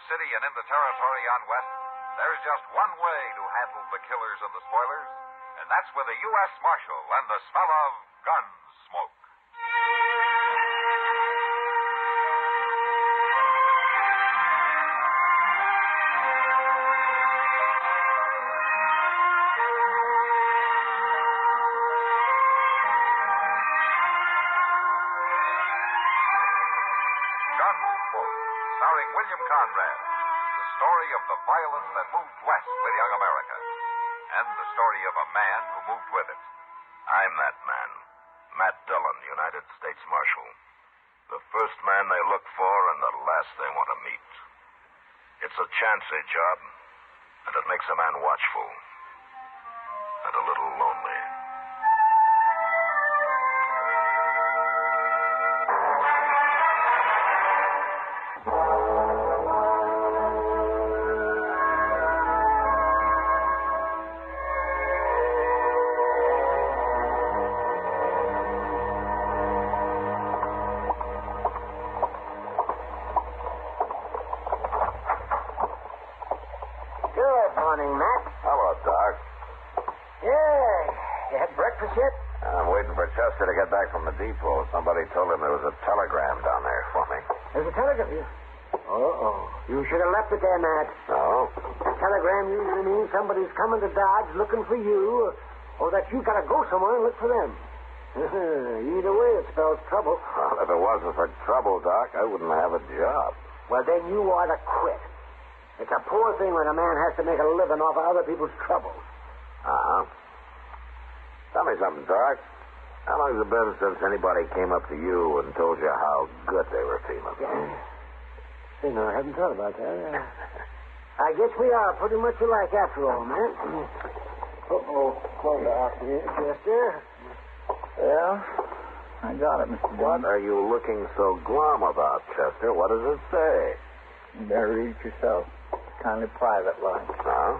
City and in the territory on west, there's just one way to handle the killers and the spoilers, and that's with a U.S. Marshal and the smell of Gunsmoke. Starring William Conrad, the story of the violence that moved west with young America, and the story of a man who moved with it. I'm that man, Matt Dillon, United States Marshal. The first man they look for and the last they want to meet. It's a chancy job, and it makes a man watchful and a little lonely. Morning, Matt. Hello, Doc. Yeah. You had breakfast yet? I'm waiting for Chester to get back from the depot. Somebody told him there was a telegram down there for me. There's a telegram? Uh-oh. You should have left it there, Matt. No? A telegram usually means somebody's coming to Dodge looking for you, or that you've got to go somewhere and look for them. Either way, it spells trouble. Well, if it wasn't for trouble, Doc, I wouldn't have a job. Well, then you ought to quit. It's a poor thing when a man has to make a living off of other people's troubles. Uh-huh. Tell me something, Doc. How long has it been since anybody came up to you and told you how good they were feeling? See, no, I hadn't thought about that. I guess we are pretty much alike after all, man. Uh-oh. Close off here, Chester. Yeah, I got it, Mr. What are you looking so glum about, Chester? What does it say? You better read it yourself. Kind of private like. Huh?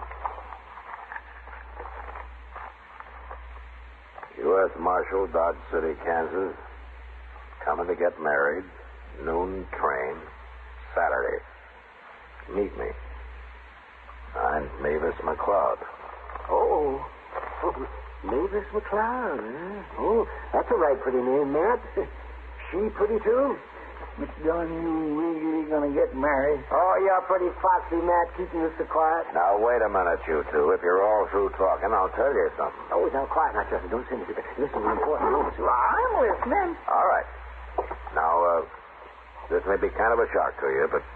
U.S. Marshal, Dodge City, Kansas. Coming to get married. Noon train. Saturday. Meet me. I'm Mavis McCloud. Oh, Mavis McCloud, eh? Oh, that's a right pretty name, Matt. She pretty, too? Mr. Dillon, you really gonna get married? Oh, you're pretty foxy, Matt, keeping this so quiet. Now, wait a minute, you two. If you're all through talking, I'll tell you something. Oh, now, quiet now, Justin. Don't say anything. Listen to an important moment. I'm listening. All right. Now, this may be kind of a shock to you, but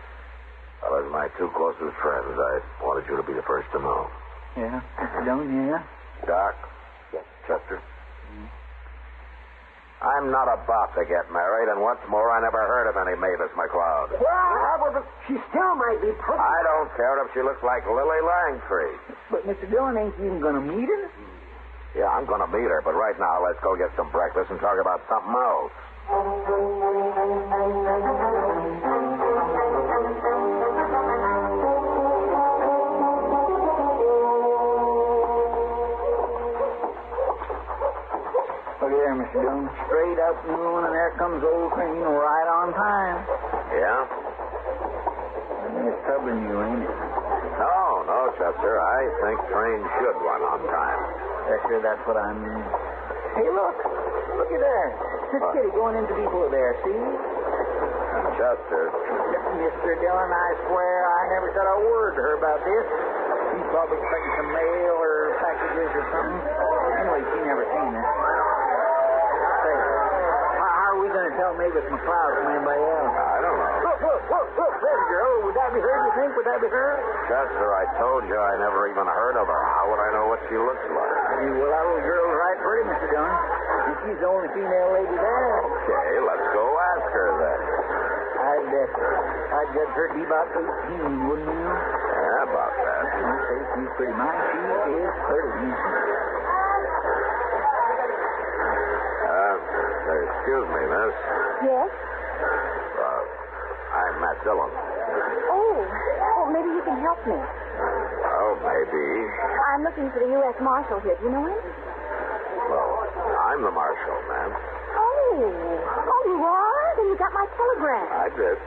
as my two closest friends, I wanted you to be the first to know. Yeah, Mr. Dillon, yeah? Doc? Yes. Chester? I'm not about to get married, and what's more, I never heard of any Mavis McCloud. Well, but she still might be pretty. I don't care if she looks like Lily Langtree. But, Mr. Dillon, ain't you even gonna meet her? Yeah, I'm going to meet her, but right now, let's go get some breakfast and talk about something else. Look there, Mr. Dillon. Straight up noon, and there comes old train right on time. Yeah? I think it's troubling you, ain't it? No, Chester. I think trains should run on time. Chester, that's what I mean. Hey, look. Looky there. This kitty going into people there, see? Chester. Mr. Dillon, I swear I never said a word to her about this. She's probably expecting some mail or packages or something. Anyway, she never seen it. Say, how are we going to tell Mavis McCloud from anybody else? I don't know. Look, there's a girl. Would that be her, do you think? Would that be her? Chester, I told you I never even heard of her. How would I know what she looks like? Well, that little girl's right pretty, Mr. Dillon. And she's the only female lady there. Okay, let's go ask her then. I'd judge her to be about 18, wouldn't you? Yeah, about that. You say she's pretty nice. She is pretty. Excuse me, miss. Yes? I'm Matt Dillon. Oh, maybe you can help me. Oh, maybe. I'm looking for the U.S. Marshal here. Do you know him? Well, I'm the marshal, ma'am. Oh, you are? Then you got my telegram. I did.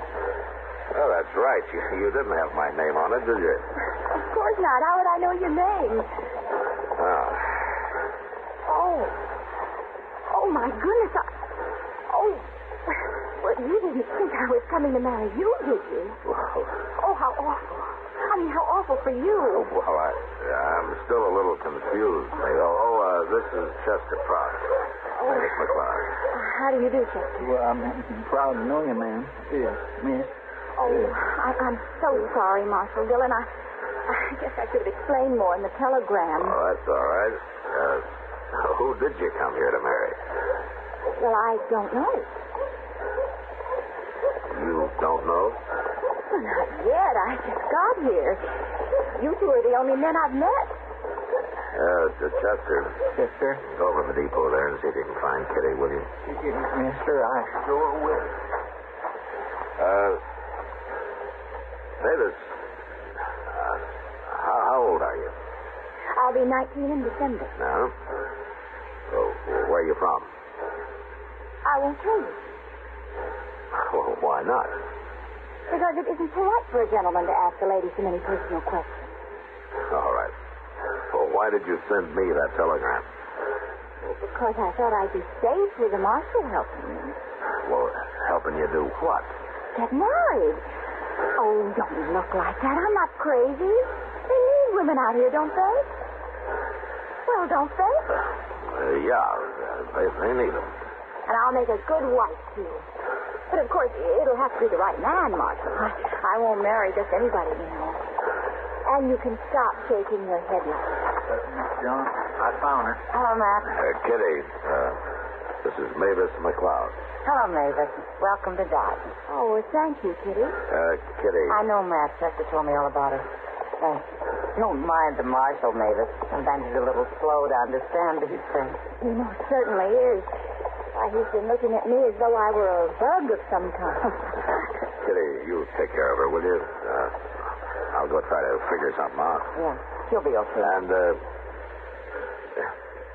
Oh, that's right. You didn't have my name on it, did you? Of course not. How would I know your name? Oh. Oh, my goodness. Well, you didn't think I was coming to marry you, did you? Well, Oh, how awful. I mean, how awful for you. well, I'm still a little confused. This is Chester Prout. Mavis McCloud. How do you do, Chester? Well, I'm proud to know you, ma'am. Yes, miss. Oh, I'm so sorry, Marshal Dillon. I guess I should have explained more in the telegram. Oh, that's all right. Who did you come here to marry? Well, I don't know. You don't know? Well, not yet. I just got here. You two are the only men I've met. Chester. Yes, sir. Go over to the depot there and see if you can find Kitty, will you? Yes, sir. I sure will. Mavis, how old are you? I'll be 19 in December. No? So, where are you from? I won't tell you. Well, why not? Because it isn't polite for a gentleman to ask a lady so many personal questions. All right. Well, why did you send me that telegram? Well, because I thought I'd be safe with the marshal helping me. Well, helping you do what? Get married. Oh, don't look like that. I'm not crazy. They need women out here, don't they? Well, don't they? They need them. And I'll make a good wife, too. But, of course, it'll have to be the right man, Marshal. I won't marry just anybody, you know. And you can stop shaking your head like that. John, I found her. Hello, Matt. Kitty, this is Mavis McCloud. Hello, Mavis. Welcome to Dodge. Oh, well, thank you, Kitty. Kitty. I know Matt. Chester told me all about it. Don't mind the marshal, Mavis. Sometimes he's a little slow to understand these things. He most certainly is. Why, he's been looking at me as though I were a bug of some kind. Kitty, you take care of her, will you? I'll go try to figure something out. Yeah, she'll be okay. And,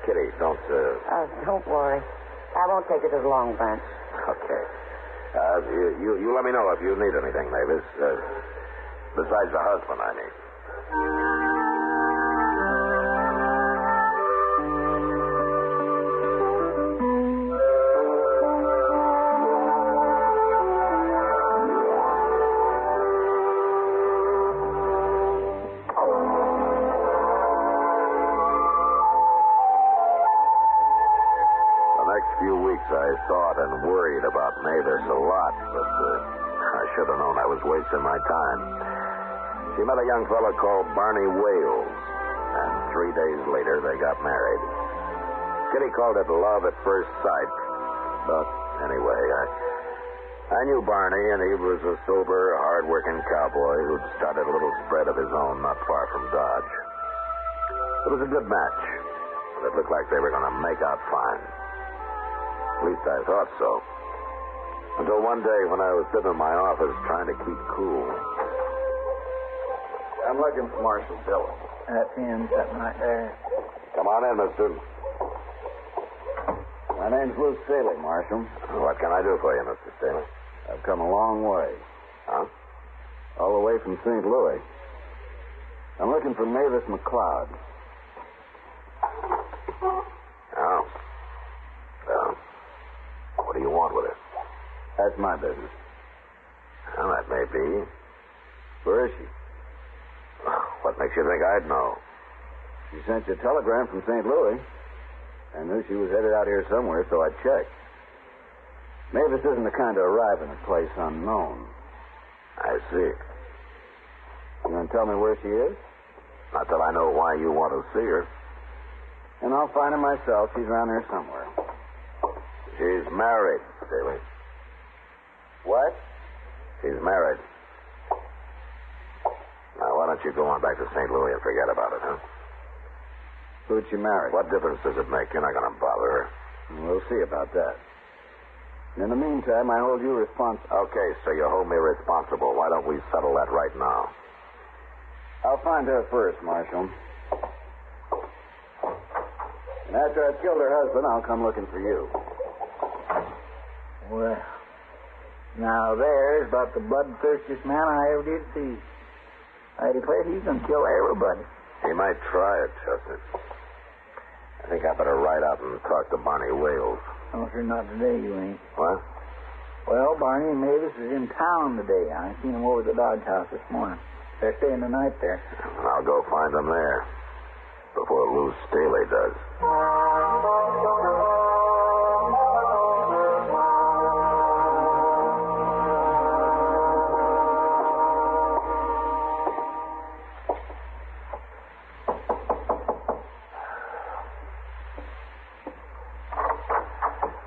Kitty, don't, don't worry. I won't take it to the long branch. Okay. You let me know if you need anything, Mavis. Besides the husband, I mean. I thought and worried about Mavis a lot, but I should have known I was wasting my time. She met a young fellow called Barney Wales, and 3 days later they got married. Kitty called it love at first sight, but anyway, I knew Barney, and he was a sober, hard-working cowboy who'd started a little spread of his own not far from Dodge. It was a good match, and it looked like they were going to make out fine. At least I thought so. Until one day when I was sitting in my office trying to keep cool. I'm looking for Marshal Dillon. That's him, sitting right there. Come on in, mister. My name's Lou Staley, Marshal. What can I do for you, Mr. Staley? I've come a long way. Huh? All the way from St. Louis. I'm looking for Mavis McCloud. Oh. Well, what do you want with her? That's my business. Well, that may be. Where is she? What makes you think I'd know? She sent you a telegram from St. Louis. I knew she was headed out here somewhere, so I checked. Mavis isn't the kind to arrive in a place unknown. I see. You going to tell me where she is? Not till I know why you want to see her. And I'll find her myself. She's around here somewhere. She's married, Staley. What? She's married. Now, why don't you go on back to St. Louis and forget about it, huh? Who'd she marry? What difference does it make? You're not going to bother her. We'll see about that. In the meantime, I hold you responsible. Okay, so you hold me responsible. Why don't we settle that right now? I'll find her first, Marshal. And after I've killed her husband, I'll come looking for you. Well, Now there's about the bloodthirstiest man I ever did see. I declare he's going to kill everybody. He might try it, Chester. I think I better ride out and talk to Barney Wales. Oh, sir, not today, you ain't. What? Well, Barney and Mavis is in town today. I seen them over at the Dodge House this morning. They're staying the night there. And I'll go find them there before Lou Staley does.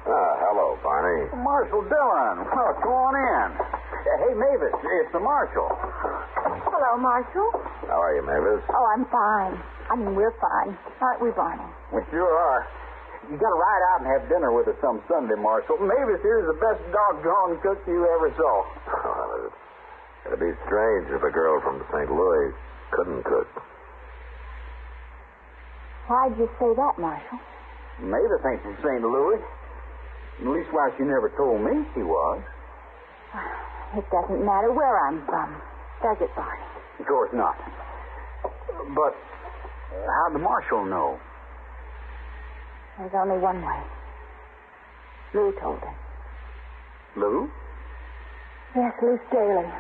Hello, Barney. Marshal Dillon. Oh, come on in. Hey, Mavis, it's the Marshal. Hello, Marshal. How are you, Mavis? Oh, I'm fine. I mean, we're fine. Aren't we, Barney? We sure are. You got to ride out and have dinner with us some Sunday, Marshal. Mavis here's the best doggone cook you ever saw. Well, it'd be strange if a girl from St. Louis couldn't cook. Why'd you say that, Marshal? Mavis ain't from St. Louis. At least why she never told me she was. It doesn't matter where I'm from, does it, Barney? Of course not. But how'd the Marshal know? There's only one way. Lou told him. Lou? Yes, Lou Staley.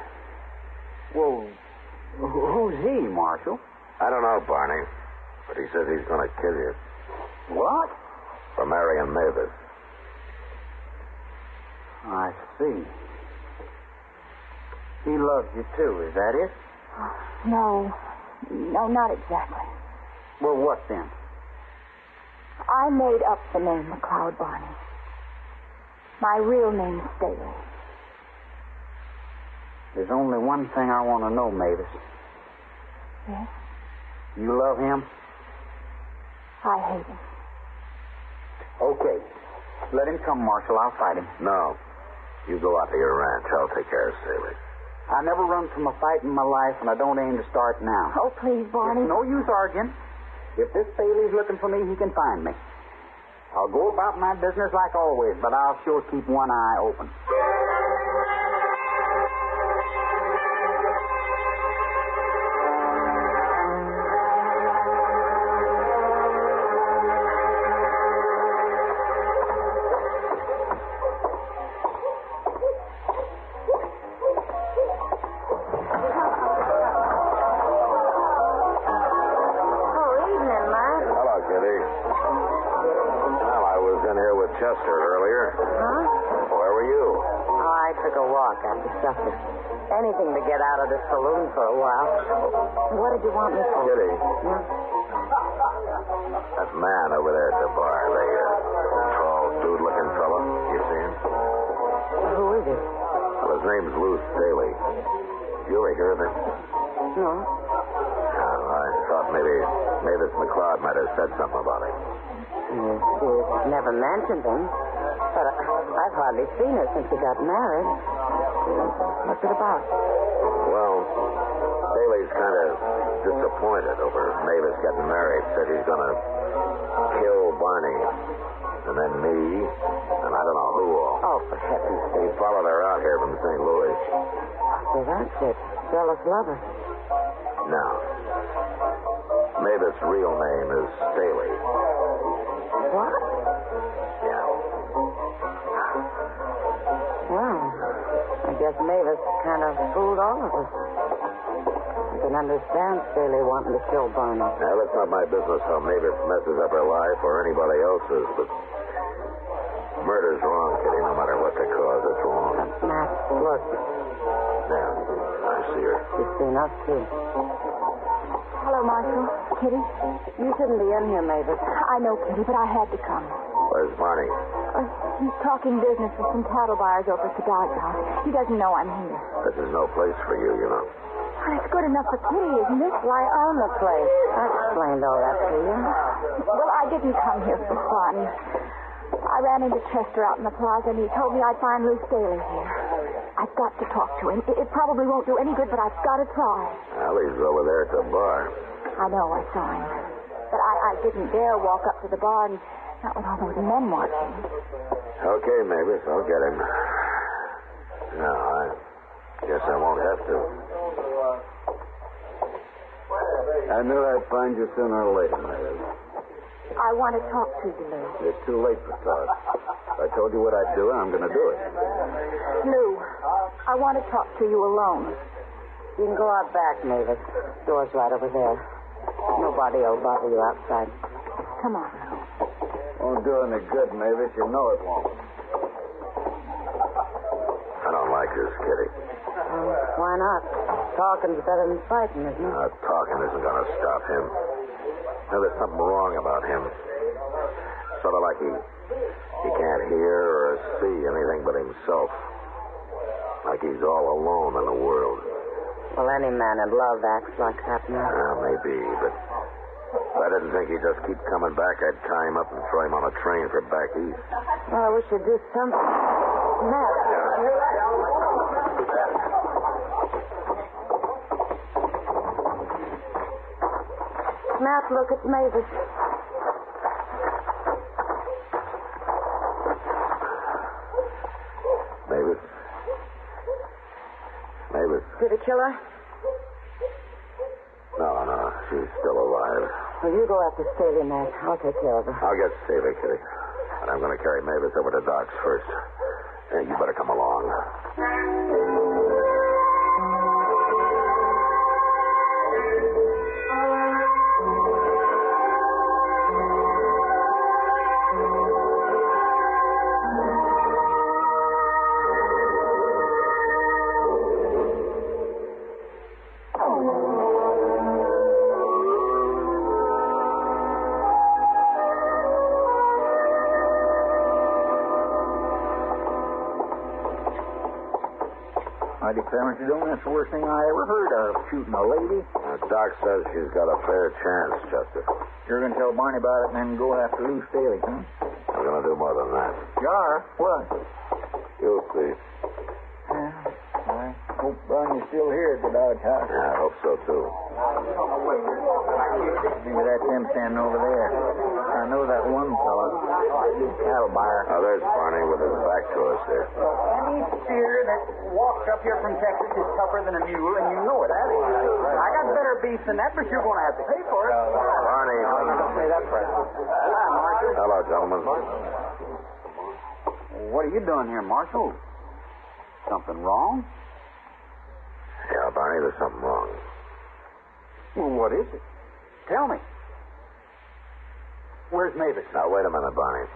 Well, who's he, Marshal? I don't know, Barney, but he says he's going to kill you What? for marrying Mavis. I see. He loves you, too. Is that it? No, not exactly. Well, what then? I made up the name McLoud, Barney. My real name's Staley. There's only one thing I want to know, Mavis. Yes? You love him? I hate him. Okay. Let him come, Marshal. I'll fight him. No. You go out to your ranch. I'll take care of Staley. I never run from a fight in my life, and I don't aim to start now. Oh, please, Barney. It's no use arguing. If this Staley's looking for me, he can find me. I'll go about my business like always, but I'll sure keep one eye open. Chester earlier. Huh? Where were you? Oh, I took a walk after supper. Anything to get out of this saloon for a while. What did you want me for? Kitty. Hmm? That man over there at the bar, the tall, dude-looking fella. You see him? Who is he? Well, his name's Lou Staley. You ever hear of him? No. I thought maybe Mavis McCloud might have said something about him. She's never mentioned him. But I've hardly seen her since she got married. What's it about? Well, Staley's kind of disappointed over Mavis getting married. Said he's going to kill Barney. And then me. And I don't know who all. Oh, for heaven's sake. He followed her out here from St. Louis. So that's it. Jealous lover. No. Mavis' real name is Staley. What? Yeah. Well, I guess Mavis kind of fooled all of us. I can understand Staley wanting to kill Barney. Now, it's not my business how Mavis messes up her life or anybody else's, but murder's wrong, Kitty, no matter what the cause, it's wrong. Matt, look. Yeah, I see her. She's seen us, too. Hello, Marshal. Kitty? You shouldn't be in here, Mavis. I know, Kitty, but I had to come. Where's Barney? He's talking business with some cattle buyers over at the Dodge House. He doesn't know I'm here. This is no place for you, you know. Well, it's good enough for Kitty, isn't it? Why own the place? I explained all that to you. Well, I didn't come here for fun. I ran into Chester out in the plaza, and he told me I'd find Lou Staley here. I've got to talk to him. It probably won't do any good, but I've got to try. Well, he's over there at the bar. I know, I saw him. But I didn't dare walk up to the bar, and not with all those men watching. Okay, Mavis, I'll get him. No, I guess I won't have to. I knew I'd find you sooner or later, Mavis. I want to talk to you, Lou. It's too late for talk. If I told you what I'd do, I'm going to do it. Lou, I want to talk to you alone. You can go out back, Mavis. Door's right over there. Nobody will bother you outside. Come on. Won't do any good, Mavis. You know it won't. I don't like this, Kitty. Why not? Talking's better than fighting, isn't it? Talking isn't going to stop him. Now, there's something wrong about him. Sort of like he can't hear or see anything but himself. Like he's all alone in the world. Well, any man in love acts like that now. Maybe, but if I didn't think he'd just keep coming back, I'd tie him up and throw him on a train for back east. Well, I wish you'd do something. Matt. Matt, look, it's Mavis. Mavis? Mavis? Did it kill her? No, she's still alive. Well, you go after Staley, Matt. I'll take care of her. I'll get Staley, Kitty. And I'm going to carry Mavis over to Doc's first. Hey, you better come along. I declare, Mr. Dillon, that's the worst thing I ever heard of, shooting a lady. Doc says she's got a fair chance, Chester. You're going to tell Barney about it and then go after Lou Staley, huh? I'm going to do more than that. You are? What? You'll see. I hope Barney's still here at the Dodge House. Yeah, I hope so, too. Maybe that's him standing over there. I know that one fella. Big cattle buyer. Oh, there's Barney with his back to us there. Any steer that walks up here from Texas is tougher than a mule, and you know it, Abby. I got better beef than that, but you're going to have to pay for it. Barney. Don't say that, Fred. Hi, Marshal. Hello, gentlemen. What are you doing here, Marshal? Something wrong? Yeah, Barney, there's something wrong. Well, what is it? Tell me. Where's Mavis? Now, wait a minute, Barney.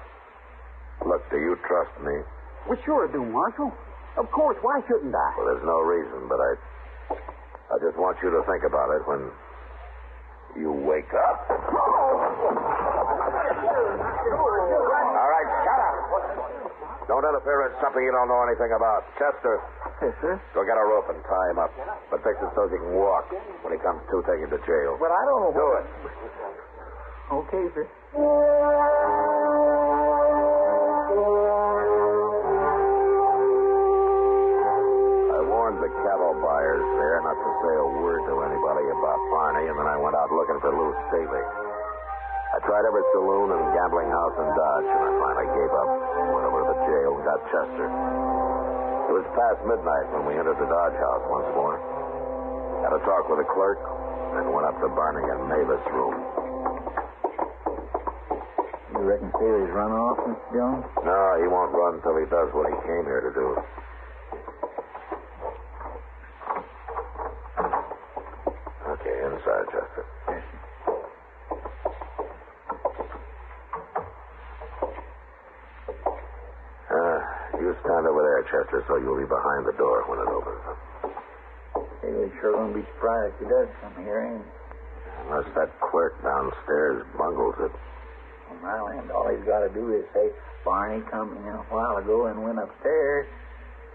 Look, do you trust me? Well, sure I do, Marshal. Of course. Why shouldn't I? Well, there's no reason, but I just want you to think about it when you wake up. All right, shut up. Don't interfere in something you don't know anything about. Chester. Yes, sir. Go get a rope and tie him up. But fix it so he can walk. When he comes to, take him to jail. But I don't know. Do it. Okay, sir. I warned the cattle buyers there not to say a word to anybody about Barney, and then I went out looking for Lou Staley. I tried every saloon and gambling house in Dodge, and I finally gave up. Went over to the jail and got Chester. It was past midnight when we entered the Dodge house once more. Had a talk with the clerk, then went up to Barney and Mavis' room. You reckon Staley's run off, Mr. Jones? No, he won't run until he does what he came here to do. Okay, inside, Chester. Yes, sir. You stand over there, Chester, so you'll be behind the door when it opens. Staley's sure going to be surprised if he does come here, ain't he? Unless that clerk downstairs bungles it. On my land, all he's got to do is say, Barney come in a while ago and went upstairs.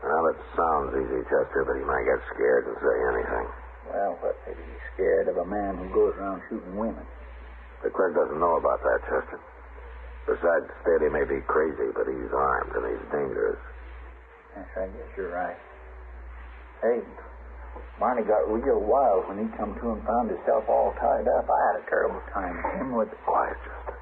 Well, it sounds easy, Chester, but he might get scared and say anything. Well, what could he be scared of a man who goes around shooting women? The clerk doesn't know about that, Chester. Besides, Staley may be crazy, but he's armed and he's dangerous. Yes, I guess you're right. Hey, Barney got real wild when he come to and found himself all tied up. I had a terrible time with him with... Quiet, Chester.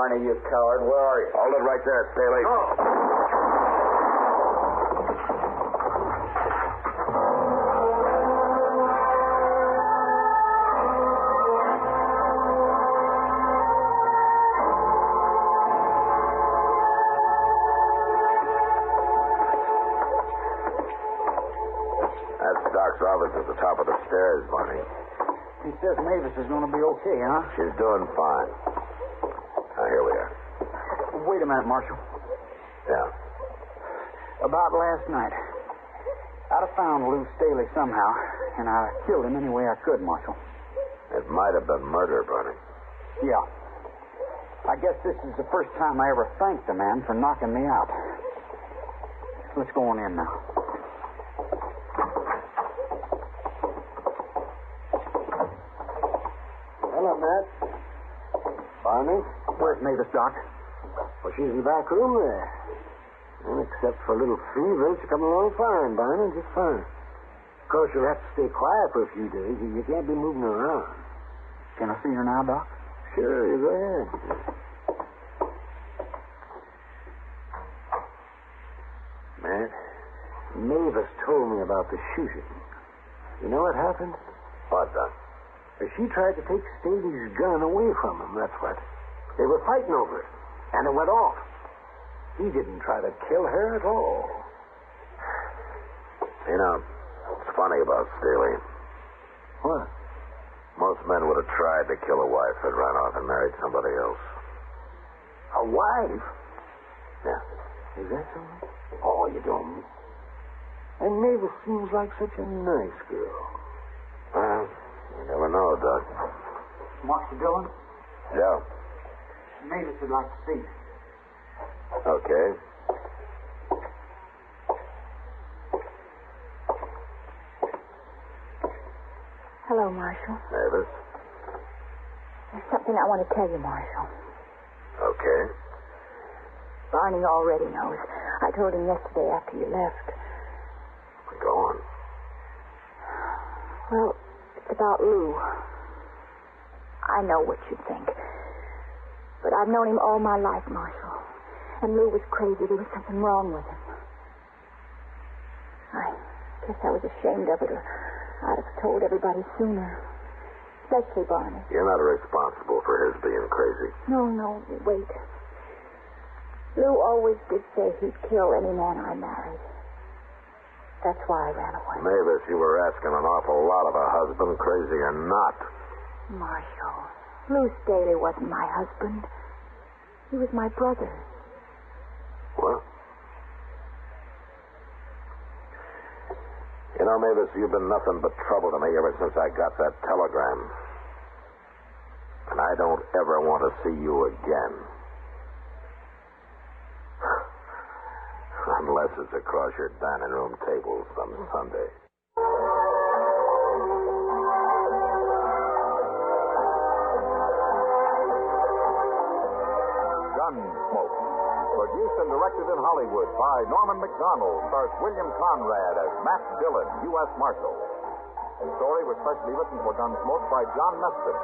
Barney, you coward. Where are you? Hold it right there, Staley. That's Doc's office at the top of the stairs, Barney. He says Mavis is going to be okay, huh? She's doing fine. Now, here we are. Wait a minute, Marshal. Yeah. About last night, I'd have found Lou Staley somehow, and I killed him any way I could, Marshal. It might have been murder, Barney. Yeah. I guess this is the first time I ever thanked the man for knocking me out. Let's go on in now. Hello, Matt. Barney? Where's Mavis, Doc? Well, she's in the back room there. And except for a little fever, she's coming along fine, Barney, just fine. Of course, you'll have to stay quiet for a few days. You can't be moving around. Can I see her now, Doc? Sure, you go ahead. Matt, Mavis told me about the shooting. You know what happened? What, Doc? She tried to take Staley's gun away from him, that's what. They were fighting over it, and it went off. He didn't try to kill her at all. You know, it's funny about Staley. What? Most men would have tried to kill a wife that ran off and married somebody else. A wife? Yeah. Is that so? Oh, you don't. And Mavis seems like such a nice girl. Well, you never know, Doc. Marshal Dillon? Yeah. Mavis would like to see you. Okay. Hello, Marshal. Mavis. There's something I want to tell you, Marshal. Okay. Barney already knows. I told him yesterday after you left. Go on. Well, it's about Lou. I know what you think. But I've known him all my life, Marshal. And Lou was crazy. There was something wrong with him. I guess I was ashamed of it, or I'd have told everybody sooner. Especially Barney. You're not responsible for his being crazy. No, wait. Lou always did say he'd kill any man I married. That's why I ran away. Mavis, you were asking an awful lot of a husband, crazy or not. Marshal, Lou Staley wasn't my husband. He was my brother. What? You know, Mavis, you've been nothing but trouble to me ever since I got that telegram. And I don't ever want to see you again. Unless it's across your dining room table some Sunday. Gunsmoke. Produced and directed in Hollywood by Norman McDonald, stars William Conrad as Matt Dillon, U.S. Marshal. The story was specially written for Gunsmoke by John Meston.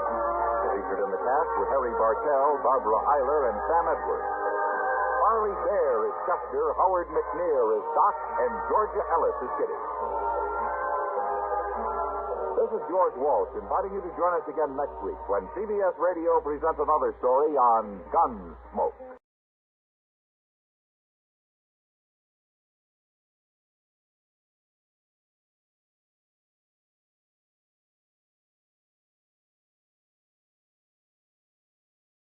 Featured in the cast were Harry Bartell, Barbara Eiler, and Sam Edwards. Barney Bear is Chester, Howard McNear is Doc, and Georgia Ellis is Kitty. This is George Walsh inviting you to join us again next week when CBS Radio presents another story on Gunsmoke.